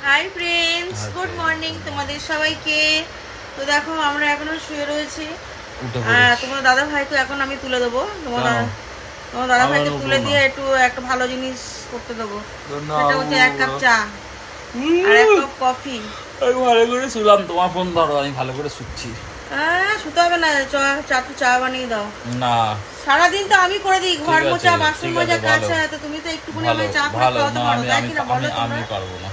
Hi friends, good morning তোমাদের সবাইকে। তো দেখো আমরা এখনো শুয়ে রয়েছি। তোমার দাদা ভাইকে এখন আমি তুলে দেবো। তোমার দাদা ভাইকে তুলে দিয়ে একটু একটা ভালো জিনিস করতে দেবো। সেটা হচ্ছে 1 কাপ চা আর 1 কাপ কফি। আমি ভালো করে শুলাম, তোমার ফোন ধরো, আমি ভালো করে শুচ্ছি। শুতে হবে না, চা বানিয়ে দাও। না, সারাদিন তো আমি করে দিই, ঘর মোছা, বাসন মাজা, কাঁচা। তো তুমি তো একটুখানি আমায় চা করে খাওয়াতে পারো, তাই কি না বলো তোমরা? আমি পারবো না।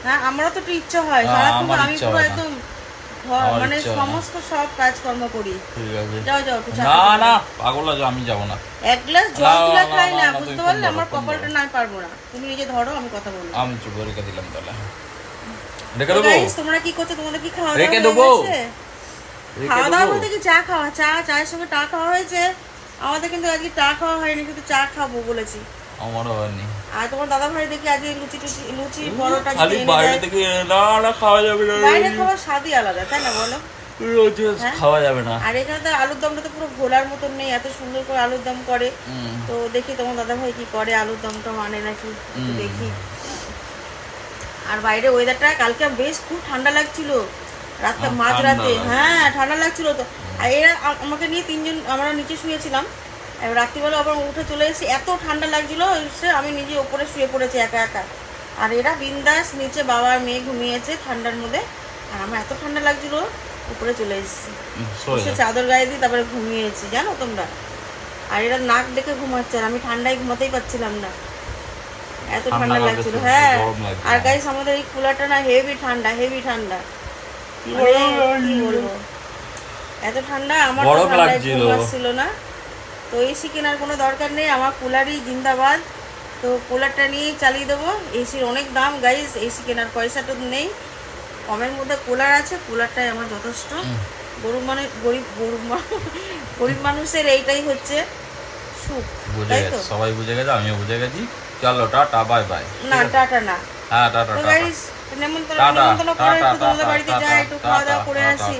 হ্যাঁ, আমারও তো একটু ইচ্ছা হয়, সারাক্ষণ আমি পুরো একদম মানে সমস্ত সব কাজকর্ম করি। ঠিক আছে, যাও যাও একটু চা না না পাগল আছে, আমি যাবো না। 1 গ্লাস জল তুলে খাই না, বুঝতে পারলে? আমার কপালটা না পারবো না, তুমি নিজে ধরো, আমি কথা বলবো। আমি চুপ রেখে দিলাম, তাহলে রেখে দেবো। গাইস, তোমরা কি করছো? তোমাদের কি খাওয়া রেখে দাওয়া দেবো, হয়েছে? খাওয়া দাওয়া বলতে কি চা খাওয়া, চায়ের সঙ্গে টা খাওয়া হয়েছে। আমাদের কিন্তু আজকে চা খাওয়া হয়নি, কিন্তু চা খাবো বলেছি। আমারও হয়নি। আর তোমার দাদা ভাই দেখি আজকে লুচি পরোটা খালি বাইরে থেকে না খাওয়া যাবে না, বাইরে খাওয়ার স্বাদই আলাদা, তাই না বলো? রোজ খাওয়া যাবে না। আর এখানে তো আলুর দমটা তো পুরো ভোলার মতন নেই, এত সুন্দর করে আলুর দম করে। তো দেখি তোমার দাদা ভাই কি করে, আলুর দমটা মানে নাকি একটু দেখি। আর বাইরে ওয়েদারটা কালকে বেশ খুব ঠান্ডা লাগছিল, রাতটা মাঝরাতে। হ্যাঁ, ঠান্ডা লাগছিল তো। আর এরা আমাকে নিয়ে 3জন আমরা নিচে শুয়েছিলাম। রাত্রিবেলা আবার উঠে চলে এসেছি, এত ঠান্ডা লাগছিল, আমি নিজে ওপরে শুয়ে পড়েছি একা একা। আর এরা বিন্দাস নিচে, বাবা আর মেয়ে ঘুমিয়েছে ঠান্ডার মধ্যে। আর আমার এত ঠান্ডা লাগছিল, উপরে চলে এসেছি, চাদর গায়ে দিয়ে তারপরে ঘুমিয়েছি, জানো তোমরা। আর এরা নাক দেখে ঘুমাচ্ছে, আর আমি ঠান্ডায় ঘুমাতেই পারছিলাম না, এত ঠান্ডা লাগছিল। হ্যাঁ, আর গাইস আমাদের এই কুলারটা না হেভি ঠান্ডা, হেভি ঠান্ডা, কি বলবো, এত ঠান্ডা। আমার তো ঠান্ডায় ঘুম আসছিল না। তো এসি কেনার কোনো দরকার নেই, আমার কুলারই জিন্দাবাদ। তো কুলারটা নিয়েই চালিয়ে দেবো। এসির অনেক দাম গাইস, এসি কেনার পয়সাটা নেই, কমের মধ্যে কুলার আছে, কুলারটাই আমার যথেষ্ট। গরিব মানুষের এইটাই হচ্ছে সুখ, তাই তো? সবাই বুঝে গেছে, আমিও বুঝে গেছি। চলো টাটা, বাই বাই। না, টাটা না। হ্যাঁ, টাটা। তো গাইস, নেমন্তন্ন করে একটু তোমাদের বাড়িতে যাই, একটু খাওয়া দাওয়া করে আসি।